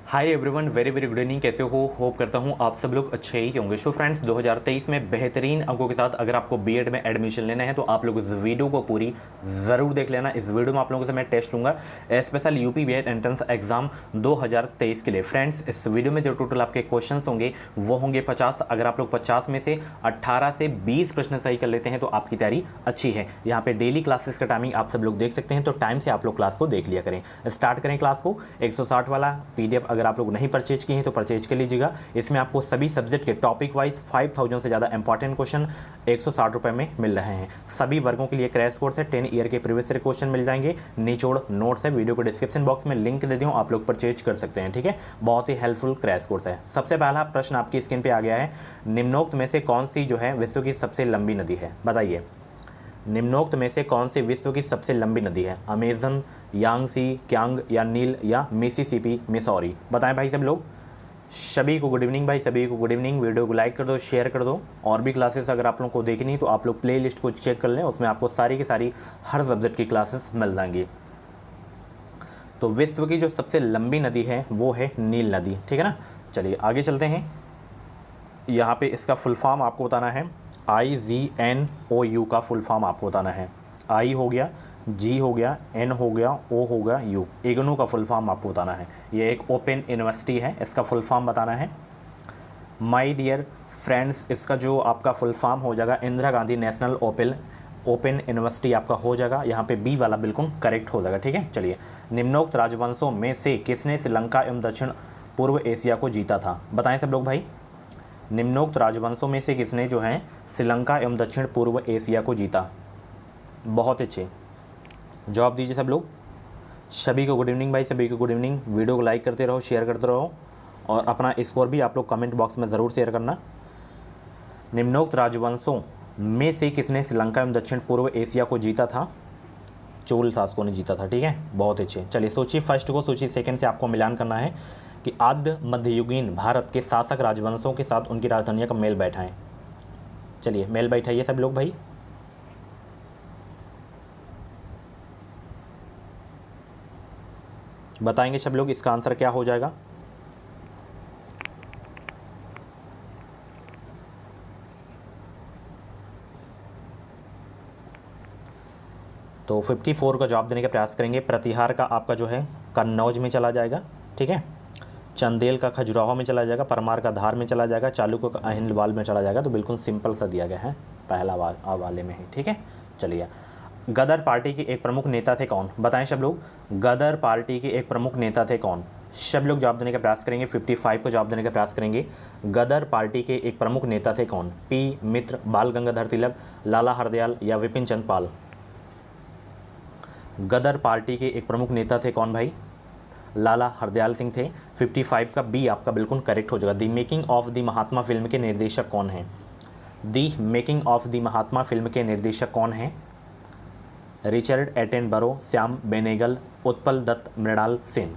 Hi everyone, very very good evening. कैसे हो? Hope करता हूँ आप सब लोग अच्छे ही होंगे। सो फ्रेंड्स, 2023 में बेहतरीन अंकों के साथ अगर आपको बीएड में एडमिशन लेना है तो आप लोग इस वीडियो को पूरी ज़रूर देख लेना। इस वीडियो में आप लोगों से मैं टेस्ट लूँगा special UP BEd entrance exam 2023 के लिए। फ्रेंड्स, इस वीडियो में जो टोटल आपके क्वेश्चन होंगे वो होंगे 50। अगर आप लोग 50 में से 18 से 20 प्रश्न सही कर लेते हैं तो आपकी तैयारी अच्छी है। यहाँ पे डेली क्लासेस का टाइमिंग आप सब लोग देख सकते हैं, तो टाइम से आप लोग क्लास को देख लिया करें। स्टार्ट करें क्लास को। 160 वाला पीडीएफ अगर आप लोग नहीं परचेज किए हैं तो परचेज कर लीजिएगा। इसमें आपको सभी सब्जेक्ट के टॉपिक वाइज 5000 से ज़्यादा इंपॉर्टेंट क्वेश्चन 160 रुपये में मिल रहे हैं। सभी वर्गों के लिए क्रैश कोर्स है। 10 ईयर के प्रीवियस ईयर क्वेश्चन मिल जाएंगे। निचोड़ नोट्स है, वीडियो को डिस्क्रिप्शन बॉक्स में लिंक दे दूँ, आप लोग परचेज कर सकते हैं। ठीक है, बहुत ही हेल्पफुल क्रैश कोर्स है। सबसे पहला प्रश्न आपकी स्क्रीन पर आ गया है। निम्नोक्त में से कौन सी जो है विश्व की सबसे लंबी नदी है? बताइए, निम्नोक्त में से कौन सी विश्व की सबसे लंबी नदी है? अमेजन, यांगसी, क्यांग या नील या मिसिसिपी, मिसौरी? बताएं भाई सब लोग। सभी को गुड इवनिंग भाई, सभी को गुड इवनिंग। वीडियो को लाइक कर दो, शेयर कर दो। और भी क्लासेस अगर आप लोगों को देखनी तो आप लोग प्ले लिस्ट को चेक कर लें, उसमें आपको सारी की सारी हर सब्जेक्ट की क्लासेस मिल जाएंगी। तो विश्व की जो सबसे लंबी नदी है वो है नील नदी। ठीक है ना, चलिए आगे चलते हैं। यहाँ पे इसका फुल फॉर्म आपको बताना है। IGNOU का फुल फॉर्म आपको बताना है। आई हो गया, जी हो गया, एन हो गया, ओ हो गया, यू। इग्नू का फुल फॉर्म आपको बताना है। ये एक ओपन यूनिवर्सिटी है, इसका फुल फॉर्म बताना है। माय डियर फ्रेंड्स, इसका जो आपका फुल फॉर्म हो जाएगा Indira Gandhi national open university आपका हो जाएगा। यहाँ पे बी वाला बिल्कुल करेक्ट हो जाएगा। ठीक है, चलिए। निम्नोक्त राजवंशों में से किसने श्रीलंका एवं दक्षिण पूर्व एशिया को जीता था? बताएं सब लोग भाई। निम्नोक्त राजवंशों में से किसने जो है श्रीलंका एवं दक्षिण पूर्व एशिया को जीता? बहुत अच्छे जवाब दीजिए सब लोग। सभी को गुड इवनिंग भाई, सभी को गुड इवनिंग। वीडियो को लाइक करते रहो, शेयर करते रहो, और अपना स्कोर भी आप लोग कमेंट बॉक्स में ज़रूर शेयर करना। निम्नोक्त राजवंशों में से किसने श्रीलंका एवं दक्षिण पूर्व एशिया को जीता था? चोल शासकों ने जीता था। ठीक है, बहुत अच्छे। चलिए, सोचिए फर्स्ट को, सोचिए सेकंड से आपको मिलान करना है कि आद्य मध्ययुगीन भारत के शासक राजवंशों के साथ उनकी राजधानियों का मेल बैठाएं। चलिए मेल बैठाइए सब लोग भाई। बताएंगे सब लोग इसका आंसर क्या हो जाएगा? तो 54 का जवाब देने का प्रयास करेंगे। प्रतिहार का आपका जो है कन्नौज में चला जाएगा। ठीक है, चंदेल का खजुराहो में चला जाएगा, परमार का धार में चला जाएगा, चालुक्य का अहिंदवाल में चला जाएगा। तो बिल्कुल सिंपल सा दिया गया है, पहला वाले में ही। ठीक है, चलिए। गदर पार्टी के एक प्रमुख नेता थे कौन? बताएं सब लोग। गदर पार्टी के एक प्रमुख नेता थे कौन? सब लोग जवाब देने का प्रयास करेंगे। 55 को जवाब देने का प्रयास करेंगे। गदर पार्टी के एक प्रमुख नेता थे कौन? पी मित्र, बाल गंगाधर तिलक, लाला हरदयाल या विपिन चंद्र पाल? गदर पार्टी के एक प्रमुख नेता थे कौन भाई? लाला हरदयाल सिंह थे। 55 का बी आपका बिल्कुल करेक्ट हो जाएगा। The making of the Mahatma film के निर्देशक कौन हैं? The making of the Mahatma film के निर्देशक कौन हैं? Richard Attenborough, Shyam Benegal, Utpal Dutt, Mrinal Sen.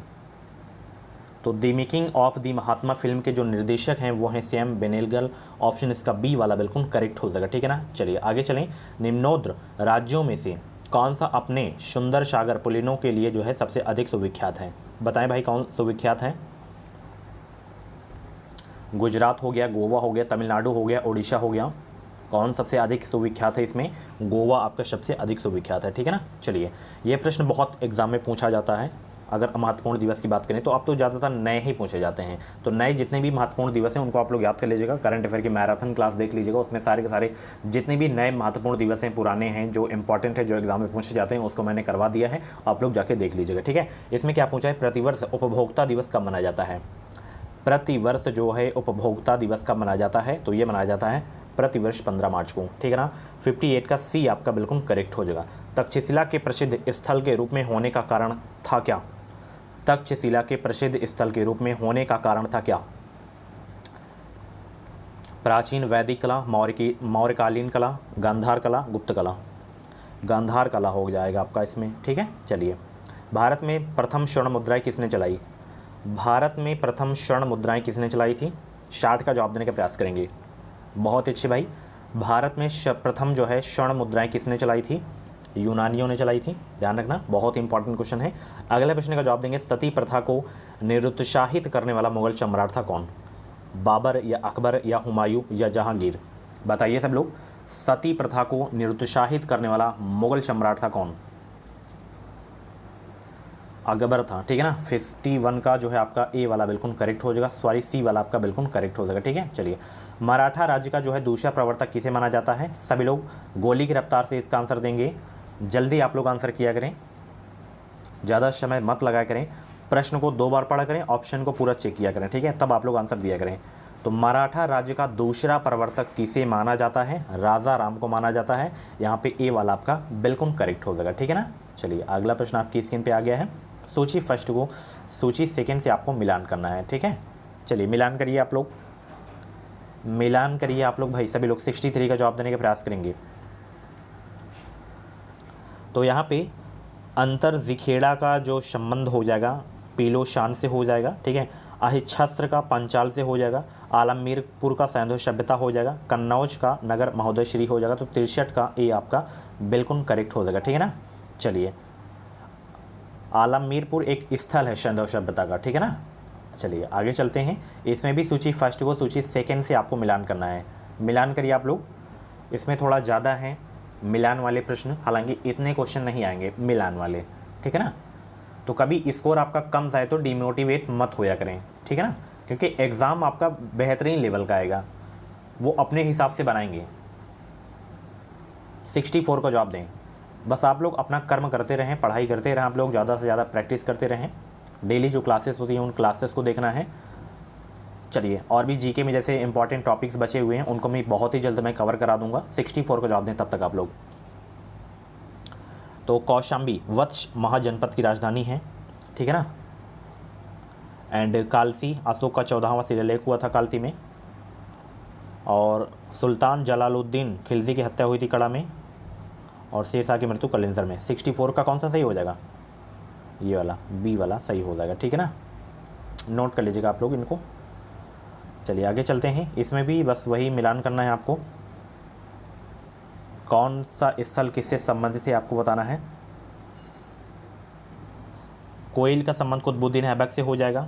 तो the making of the Mahatma film के जो निर्देशक हैं वो हैं श्याम बेनेगल। ऑप्शन इसका बी वाला बिल्कुल करेक्ट हो जाएगा। ठीक है ना, चलिए आगे चलें। निम्नोक्त राज्यों में से कौन सा अपने सुंदर सागर पुलिनों के लिए जो है सबसे अधिक सुविख्यात है? बताएं भाई, कौन सुविख्यात है? गुजरात हो गया, गोवा हो गया, तमिलनाडु हो गया, उड़ीसा हो गया। कौन सबसे अधिक सुविख्यात है इसमें? गोवा आपका सबसे अधिक सुविख्यात है। ठीक है ना, चलिए। ये प्रश्न बहुत एग्जाम में पूछा जाता है। अगर महत्वपूर्ण दिवस की बात करें तो अब तो ज़्यादातर नए ही पूछे जाते हैं। तो नए जितने भी महत्वपूर्ण दिवस हैं उनको आप लोग याद कर लीजिएगा। करंट अफेयर की मैराथन क्लास देख लीजिएगा, उसमें सारे के सारे जितने भी नए महत्वपूर्ण दिवस हैं, पुराने हैं, जो इंपॉर्टेंट है, जो एग्जाम में पूछे जाते हैं, उसको मैंने करवा दिया है। आप लोग जाके देख लीजिएगा। ठीक है, इसमें क्या पूछा है? प्रतिवर्ष उपभोक्ता दिवस कब मनाया जाता है? प्रतिवर्ष जो है उपभोक्ता दिवस कब मनाया जाता है? तो ये मनाया जाता है प्रतिवर्ष 15 मार्च को। ठीक है ना, 58 का सी आपका बिल्कुल करेक्ट हो जाएगा। तक्षशिला के प्रसिद्ध स्थल के रूप में होने का कारण था क्या? तक्षशिला के प्रसिद्ध स्थल के रूप में होने का कारण था क्या? प्राचीन वैदिक कला, मौर्यकालीन कला, गांधार कला, गुप्त कला? गांधार कला हो जाएगा आपका इसमें। ठीक है, चलिए। भारत में प्रथम स्वर्ण मुद्राएं किसने चलाई? भारत में प्रथम स्वर्ण मुद्राएं किसने चलाई थी? 60 का जवाब देने का प्रयास करेंगे। बहुत अच्छे भाई। भारत में प्रथम जो है स्वर्ण मुद्राएं किसने चलाई थी? यूनानियों ने चलाई थी, ध्यान रखना, बहुत इंपॉर्टेंट क्वेश्चन है। अगले प्रश्न का जवाब देंगे, सती प्रथा को निरुत्साहित करने वाला मुगल सम्राट था कौन? बाबर या अकबर या हुमायूं या जहांगीर? बताइए सब लोग, सती प्रथा को निरुत्साहित करने वाला मुगल सम्राट था कौन? अकबर था, ठीक है ना। 51 का जो है आपका ए वाला बिल्कुल करेक्ट हो जाएगा, सॉरी सी वाला आपका बिल्कुल करेक्ट हो जाएगा, ठीक है। चलिए, मराठा राज्य का जो है दूसरा प्रवर्तक किसे माना जाता है? सभी लोग गोली की रफ्तार से इसका आंसर देंगे, जल्दी आप लोग आंसर किया करें, ज़्यादा समय मत लगा करें, प्रश्न को 2 बार पढ़ा करें, ऑप्शन को पूरा चेक किया करें, ठीक है, तब आप लोग आंसर दिया करें। तो मराठा राज्य का दूसरा प्रवर्तक किसे माना जाता है? राजा राम को माना जाता है। यहाँ पे ए वाला आपका बिल्कुल करेक्ट हो जाएगा, ठीक है ना। चलिए, अगला प्रश्न आपकी स्क्रीन पे आ गया है। सूची फर्स्ट को सूची सेकंड से आपको मिलान करना है, ठीक है। चलिए, मिलान करिए आप लोग, मिलान करिए आप लोग भाई, सभी लोग 63 का जवाब देने का प्रयास करेंगे। तो यहाँ पे अंतर जिखेड़ा का जो संबंध हो जाएगा पीलो शान से हो जाएगा, ठीक है। अहिच्छत्र का पंचाल से हो जाएगा, आलमगीरपुर का सैंधव सभ्यता हो जाएगा, कन्नौज का नगर महोदय श्री हो जाएगा। तो 63 का ए आपका बिल्कुल करेक्ट हो जाएगा, ठीक है ना। चलिए, आलमगीरपुर एक स्थल है सैंधव सभ्यता का, ठीक है ना। चलिए आगे चलते हैं। इसमें भी सूची फर्स्ट को सूची सेकंड से आपको मिलान करना है। मिलान करिए आप लोग, इसमें थोड़ा ज़्यादा है मिलान वाले प्रश्न, हालांकि इतने क्वेश्चन नहीं आएंगे मिलान वाले, ठीक है ना। तो कभी स्कोर आपका कम जाए तो डिमोटिवेट मत होया करें, ठीक है ना, क्योंकि एग्ज़ाम आपका बेहतरीन लेवल का आएगा, वो अपने हिसाब से बनाएंगे। 64 का जवाब दें। बस आप लोग अपना कर्म करते रहें, पढ़ाई करते रहें, आप लोग ज़्यादा से ज़्यादा प्रैक्टिस करते रहें, डेली जो क्लासेस होती हैं उन क्लासेस को देखना है। चलिए, और भी जीके में जैसे इंपॉर्टेंट टॉपिक्स बचे हुए हैं उनको मैं बहुत ही जल्द मैं कवर करा दूंगा। 64 का जवाब दें तब तक आप लोग। तो कौशाम्बी वत्स महाजनपद की राजधानी है, ठीक है ना। एंड कालसी, अशोक का 14वां शिलालेख हुआ था कालसी में। और सुल्तान जलालुद्दीन खिलजी की हत्या हुई थी कड़ा में। और शेरशाह की मृत्यु कलिंजर में। 64 का कौन सा सही हो जाएगा? ये वाला बी वाला सही हो जाएगा, ठीक है ना, नोट कर लीजिएगा आप लोग इनको। चलिए आगे चलते हैं। इसमें भी बस वही मिलान करना है आपको, कौन सा स्थल किससे संबंधित है आपको बताना है। कोयल का संबंध कुतुबुद्दीन ऐबक से हो जाएगा,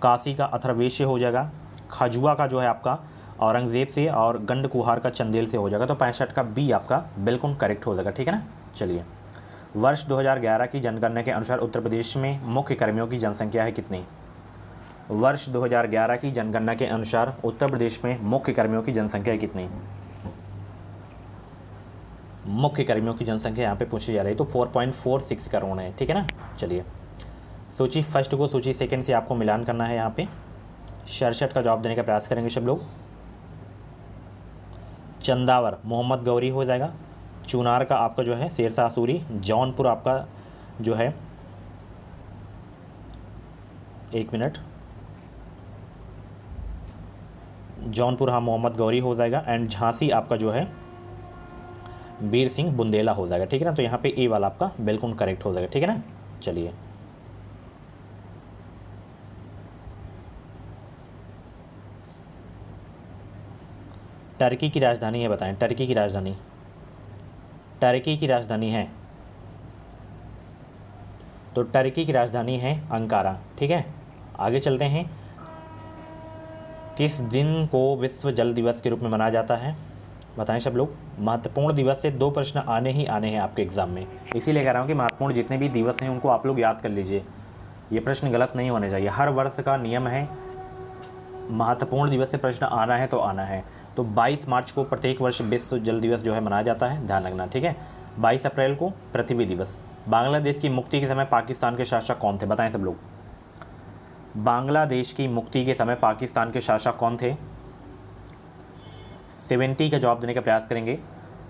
काशी का अथर्वेश से हो जाएगा, खजुआ का जो है आपका औरंगजेब से, और गंडकुहार का चंदेल से हो जाएगा। तो 65 का बी आपका बिल्कुल करेक्ट हो जाएगा, ठीक है ना। चलिए, वर्ष 2011 की जनगणना के अनुसार उत्तर प्रदेश में मुख्य कर्मियों की जनसंख्या है कितनी? वर्ष 2011 की जनगणना के अनुसार उत्तर प्रदेश में मुख्य कर्मियों की जनसंख्या है कितनी? मुख्य कर्मियों की जनसंख्या यहाँ पे पूछी जा रही है, तो 4.46 करोड़ है, ठीक है ना। चलिए, सूची फर्स्ट को सूची सेकंड से आपको मिलान करना है। यहाँ पे 67 का जवाब देने का प्रयास करेंगे सब लोग। चंदावर मोहम्मद गौरी हो जाएगा, चुनार का आपका जो है शेरशाह सूरी, जौनपुर आपका जो है, एक मिनट, जौनपुर हाँ मोहम्मद गौरी हो जाएगा। एंड झांसी आपका जो है वीर सिंह बुंदेला हो जाएगा, ठीक है ना। तो यहाँ पे ए वाला आपका बिल्कुल करेक्ट हो जाएगा, ठीक है ना। चलिए, टर्की की राजधानी है, बताएं टर्की की राजधानी, टर्की की राजधानी है, तो टर्की की राजधानी है अंकारा, ठीक है। आगे चलते हैं। किस दिन को विश्व जल दिवस के रूप में मनाया जाता है? बताएं सब लोग। महत्वपूर्ण दिवस से 2 प्रश्न आने ही आने हैं आपके एग्जाम में, इसीलिए कह रहा हूँ कि महत्वपूर्ण जितने भी दिवस हैं उनको आप लोग याद कर लीजिए, ये प्रश्न गलत नहीं होने चाहिए। हर वर्ष का नियम है, महत्वपूर्ण दिवस से प्रश्न आना है तो आना है। तो 22 मार्च को प्रत्येक वर्ष विश्व जल दिवस जो है मनाया जाता है, ध्यान रखना, ठीक है। 22 अप्रैल को पृथ्वी दिवस। बांग्लादेश की मुक्ति के समय पाकिस्तान के शासक कौन थे? बताएं सब लोग। बांग्लादेश की मुक्ति के समय पाकिस्तान के शासक कौन थे? 70 का जवाब देने का प्रयास करेंगे।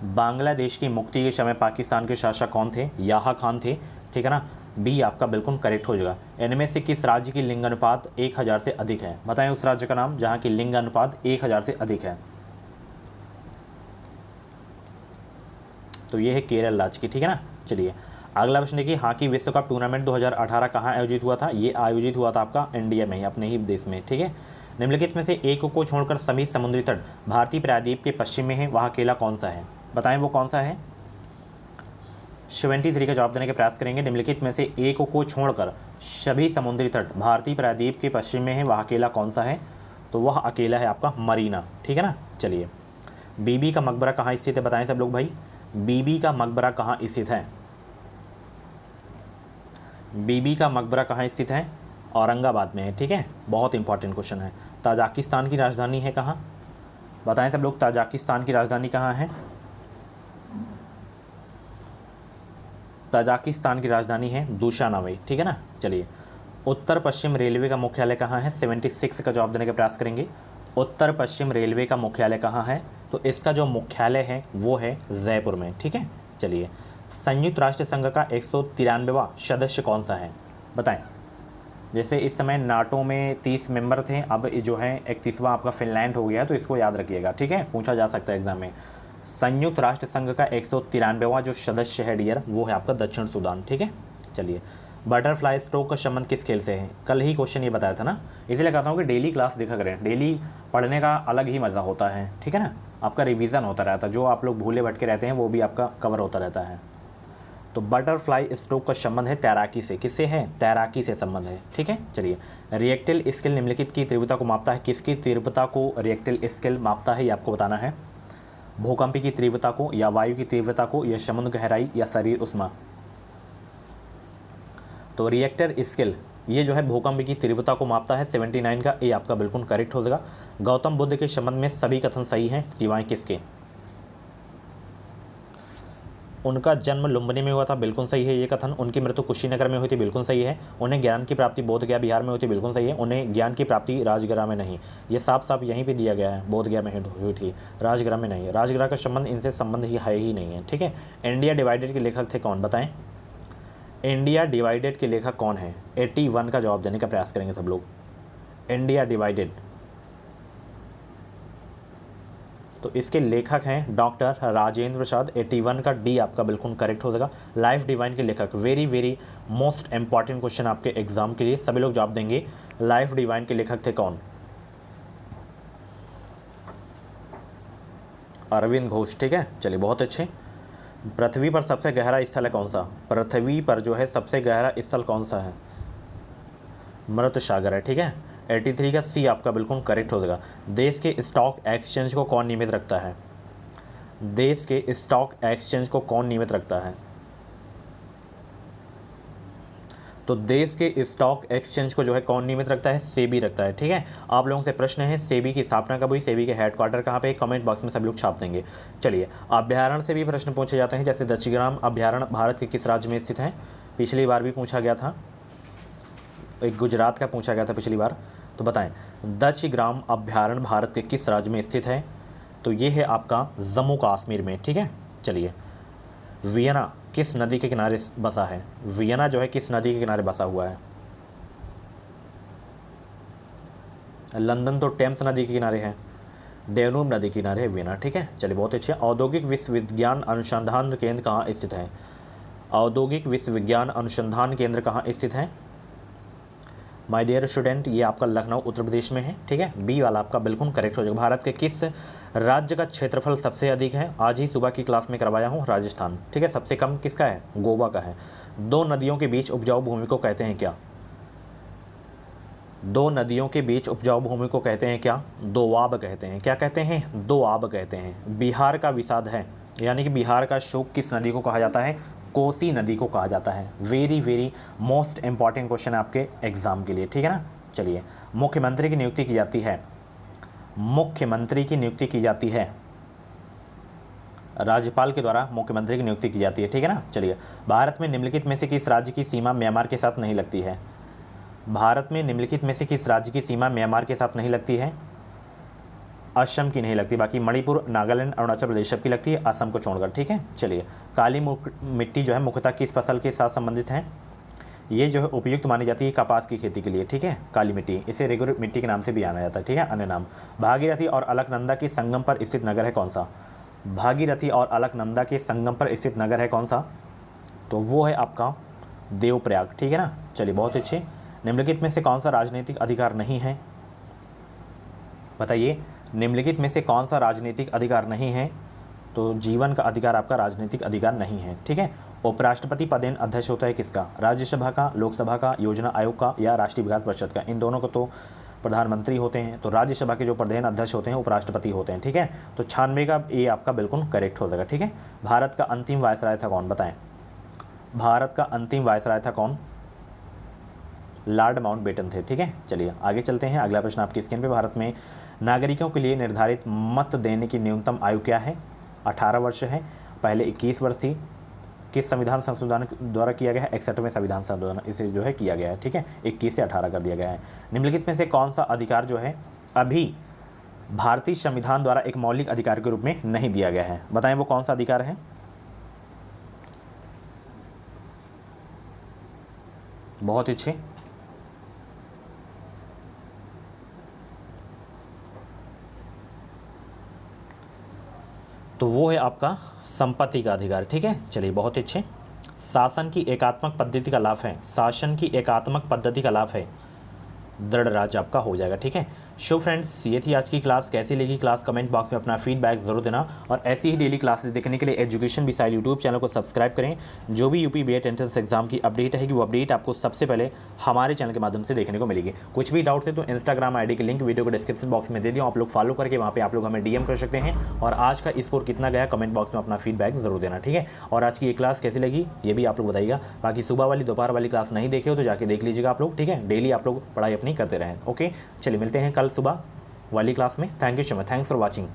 बांग्लादेश की मुक्ति के समय पाकिस्तान के शासक कौन थे? याहा खान थे, ठीक है ना। बी आपका बिल्कुल करेक्ट हो जाएगा। इनमें से किस राज्य की लिंग अनुपात 1000 से अधिक है? बताएं उस राज्य का नाम जहां की लिंग अनुपात 1000 से अधिक है। तो ये है केरल राज्य की, ठीक है ना। चलिए अगला प्रश्न देखिए। हॉकी विश्व कप टूर्नामेंट 2018 कहाँ आयोजित हुआ था? ये आयोजित हुआ था आपका इंडिया में ही, अपने ही देश में, ठीक है। निम्नलिखित में से एक को छोड़कर सभी समुद्री तट भारतीय प्रायद्वीप के पश्चिम में है, वह अकेला कौन सा है? बताएं वो कौन सा है। 73 का जवाब देने के प्रयास करेंगे। निम्नलिखित में से एक को छोड़कर सभी समुद्री तट भारतीय प्रायद्वीप के पश्चिम में है, वह अकेला कौन सा है? तो वह अकेला है आपका मरीना, ठीक है ना। चलिए, बीबी का मकबरा कहाँ स्थित है? बताएं सब लोग भाई, बीबी का मकबरा कहाँ स्थित है? बीबी का मकबरा कहाँ स्थित है? औरंगाबाद में है, ठीक है। बहुत इंपॉर्टेंट क्वेश्चन है। ताजिकिस्तान की राजधानी है कहाँ? बताएं सब लोग, ताजिकिस्तान की राजधानी कहाँ है? ताजिकिस्तान की राजधानी है दुशानबे, ठीक है ना। चलिए, उत्तर पश्चिम रेलवे का मुख्यालय कहाँ है? 76 का जवाब देने का प्रयास करेंगे। उत्तर पश्चिम रेलवे का मुख्यालय कहाँ है? तो इसका जो मुख्यालय है वो है जयपुर में, ठीक है। चलिए, संयुक्त राष्ट्र संघ का 193वां सदस्य कौन सा है? बताएं। जैसे इस समय नाटो में 30 मेंबर थे, अब जो है 31वां आपका फिनलैंड हो गया, तो इसको याद रखिएगा, ठीक है, पूछा जा सकता है एग्जाम में। संयुक्त राष्ट्र संघ का 193वां जो सदस्य है डियर, वो है आपका दक्षिण सूडान, ठीक है। चलिए, बटरफ्लाई स्ट्रोक का संबंध किस खेल से है? कल ही क्वेश्चन ये बताया था ना, इसलिए कहता हूँ कि डेली क्लास देखा करें, डेली पढ़ने का अलग ही मज़ा होता है, ठीक है ना। आपका रिवीजन होता रहता है, जो आप लोग भूले भटके रहते हैं वो भी आपका कवर होता रहता है। तो बटरफ्लाई स्ट्रोक का संबंध है तैराकी से। किससे है? तैराकी से संबंध है, ठीक है। चलिए, रिएक्टिल स्केल निम्नलिखित की तीव्रता को मापता है। किसकी तीव्रता को रिएक्टिल स्केल मापता है, ये आपको बताना है। भूकंप की तीव्रता को, या वायु की तीव्रता को, या समुद्र गहराई, या शरीर उष्मा? तो रिएक्टर स्केल ये जो है भूकंप की तीव्रता को मापता है। 79 का ये आपका बिल्कुल करेक्ट हो जाएगा। गौतम बुद्ध के संबंध में सभी कथन सही हैं सिवाय किसके? उनका जन्म लुम्बिनी में हुआ था, बिल्कुल सही है ये कथन। उनकी मृत्यु कुशीनगर में हुई थी, बिल्कुल सही है। उन्हें ज्ञान की प्राप्ति बोध गया बिहार में हुई थी, बिल्कुल सही है। उन्हें ज्ञान की प्राप्ति राजगृह में नहीं, ये साफ साफ यहीं पे दिया गया है, बोध गया में हुई थी, राजगृह में नहीं। राजगृह का संबंध इनसे संबंध ही है ही नहीं है, ठीक है। इंडिया डिवाइडेड के लेखक थे कौन? बताएं। इंडिया डिवाइडेड के लेखक कौन है? 81 का जवाब देने का प्रयास करेंगे सब लोग। इंडिया डिवाइडेड, तो इसके लेखक हैं डॉक्टर राजेंद्र प्रसाद। 81 का डी आपका बिल्कुल करेक्ट हो जाएगा। लाइफ डिवाइन के लेखक, very very most important question आपके एग्जाम के लिए, सभी लोग जवाब देंगे। लाइफ डिवाइन के लेखक थे कौन? अरविंद घोष, ठीक है। चलिए, बहुत अच्छे। पृथ्वी पर सबसे गहरा स्थल है कौन सा? पृथ्वी पर जो है सबसे गहरा स्थल कौन सा है? मृत सागर है, ठीक है। 83 का सी आपका बिल्कुल करेक्ट हो जाएगा। देश के स्टॉक एक्सचेंज को कौन नियमित रखता है? देश के स्टॉक एक्सचेंज को कौन नियमित रखता है? तो देश के स्टॉक एक्सचेंज को जो है कौन नियमित रखता है? सेबी रखता है, ठीक है। आप लोगों से प्रश्न है, सेबी की स्थापना कब हुई? सेबी के हेडक्वार्टर कहाँ पे? कमेंट बॉक्स में सब लोग छाप देंगे। चलिए, अभ्यारण्य से भी प्रश्न पूछे जाते हैं, जैसे दक्षिग्राम अभ्यारण्य भारत के किस राज्य में स्थित है? पिछली बार भी पूछा गया था, एक गुजरात का पूछा गया था पिछली बार। तो बताएं, दक्षिग्राम अभ्यारण्य भारत के किस राज्य में स्थित है? तो ये है आपका जम्मू कश्मीर में, ठीक है। चलिए, वियना किस नदी के किनारे बसा है? वियना जो है किस नदी के किनारे बसा हुआ है? लंदन तो टेम्स नदी के किनारे है, डेनूब नदी के किनारे है वियना, ठीक है। चलिए, बहुत अच्छे। औद्योगिक विश्वविज्ञान अनुसंधान केंद्र कहाँ स्थित है? औद्योगिक विश्वविज्ञान अनुसंधान केंद्र कहाँ स्थित है? माय डियर स्टूडेंट, ये आपका लखनऊ उत्तर प्रदेश में है, ठीक है। बी वाला आपका बिल्कुल करेक्ट हो जाएगा। भारत के किस राज्य का क्षेत्रफल सबसे अधिक है? आज ही सुबह की क्लास में करवाया हूँ, राजस्थान, ठीक है। सबसे कम किसका है? गोवा का है। दो नदियों के बीच उपजाऊ भूमि को कहते हैं क्या? दो नदियों के बीच उपजाऊ भूमि को कहते हैं क्या? दोआब कहते हैं। क्या कहते हैं? दोआब कहते हैं। बिहार का विषाद है, यानी कि बिहार का शोक किस नदी को कहा जाता है? कोसी नदी को कहा जाता है। Very very most important question आपके एग्जाम के लिए, ठीक है ना। चलिए, मुख्यमंत्री की नियुक्ति की जाती है, मुख्यमंत्री की नियुक्ति की जाती है, राज्यपाल के द्वारा मुख्यमंत्री की नियुक्ति की जाती है, ठीक है ना। चलिए, भारत में निम्नलिखित में से किस राज्य की सीमा म्यांमार के साथ नहीं लगती है? भारत में निम्नलिखित में से किस राज्य की सीमा म्यांमार के साथ नहीं लगती है? असम की नहीं लगती, बाकी मणिपुर, नागालैंड, अरुणाचल प्रदेश सबकी लगती है, असम को छोड़कर, ठीक है। चलिए, काली मिट्टी जो है मुख्यतः किस फसल के साथ संबंधित है? ये जो है उपयुक्त मानी जाती है कपास की खेती के लिए, ठीक है। काली मिट्टी, इसे रेगुलर मिट्टी के नाम से भी जाना जाता है, ठीक है, अन्य नाम। भागीरथी और अलकनंदा के संगम पर स्थित नगर है कौन सा? भागीरथी और अलकनंदा के संगम पर स्थित नगर है कौन सा? तो वो है आपका देवप्रयाग, ठीक है ना। चलिए, बहुत अच्छे। निम्नलिखित में से कौन सा राजनीतिक अधिकार नहीं है? बताइए, निम्नलिखित में से कौन सा राजनीतिक अधिकार नहीं है? तो जीवन का अधिकार आपका राजनीतिक अधिकार नहीं है, ठीक है। उपराष्ट्रपति पदेन अध्यक्ष होता है किसका, राज्यसभा का, लोकसभा का, योजना आयोग का या राष्ट्रीय विकास परिषद का। इन दोनों को तो प्रधानमंत्री होते हैं, तो राज्यसभा के जो प्रधान अध्यक्ष होते हैं उपराष्ट्रपति होते हैं, ठीक है। तो 96 का ये आपका बिल्कुल करेक्ट हो जाएगा, ठीक है। भारत का अंतिम वायसराय था कौन, बताएं। भारत का अंतिम वायसराय था कौन, लॉर्ड माउंटबेटन थे, ठीक है। चलिए आगे चलते हैं। अगला प्रश्न आपकी स्क्रीन पे, भारत में नागरिकों के लिए निर्धारित मत देने की न्यूनतम आयु क्या है, 18 वर्ष है, पहले 21 वर्ष थी। किस संविधान संशोधन द्वारा किया गया है, 61वें संविधान संशोधन इसे जो है किया गया है, ठीक है। 21 से 18 कर दिया गया है। निम्नलिखित में से कौन सा अधिकार जो है अभी भारतीय संविधान द्वारा एक मौलिक अधिकार के रूप में नहीं दिया गया है, बताएं वो कौन सा अधिकार है। बहुत अच्छे, तो वो है आपका संपत्ति का अधिकार, ठीक है। चलिए बहुत अच्छे। शासन की एकात्मक पद्धति का लाभ है, शासन की एकात्मक पद्धति का लाभ है, दृढ़ राज्य आपका हो जाएगा, ठीक है। शो फ्रेंड्स, ये थी आज की क्लास। कैसी लगी क्लास कमेंट बॉक्स में अपना फीडबैक जरूर देना, और ऐसी ही डेली क्लासेस देखने के लिए एजुकेशन मिसाइल यूट्यूब चैनल को सब्सक्राइब करें। जो भी यूपी बीएड एंट्रेंस एग्जाम की अपडेट रहेगी वो अपडेट आपको सबसे पहले हमारे चैनल के माध्यम से देखने को मिलेगी। कुछ भी डाउट्स है तो इंस्टाग्राम आईडी की लिंक वीडियो को डिस्क्रिप्शन बॉक्स में दे दिया, आप लोग फॉलो करके वहाँ पे आप लोग हमें डीएम कर सकते हैं। और आज का स्कोर कितना गया कमेंट बॉक्स में अपना फीडबैक जरूर देना, ठीक है। और आज की ये क्लास कैसी लगी ये भी आप लोग बताइएगा। बाकी सुबह वाली दोपहर वाली क्लास नहीं देखे हो तो जाके देख लीजिएगा आप लोग, ठीक है। डेली आप लोग पढ़ाई अपनी करते रहें, ओके। चलिए मिलते हैं कल सुबह वाली क्लास में। Thank you so much, thanks for watching.